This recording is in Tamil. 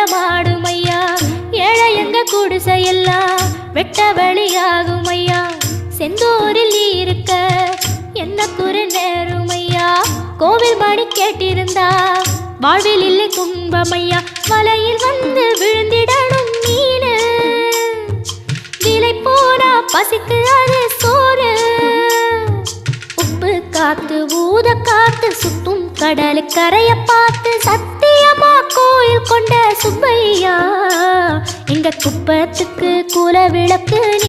நடமாடும் ஐயா. ஏழை எங்க குடிசையெல்லாம் வெட்ட வழியாகும் ஐயா. செந்தூரில் நீ இருக்க என்ன குறை நேரும் ஐயா. கோவில் மணி கேட்டிருந்தா வாழ்வில் இல்லை துன்பமையா. வலையில் வந்து விழுந்திடணும் மீனு, விலை போனா பசிக்கு அது சோறு. உப்பு காத்து ஊத காத்து சுத்தும் கடலு கரைய பார்த்து சத்தியமா கோயில் கொண்ட சுப்பையா. எங்க குப்பத்துக்கு குல விளக்கு.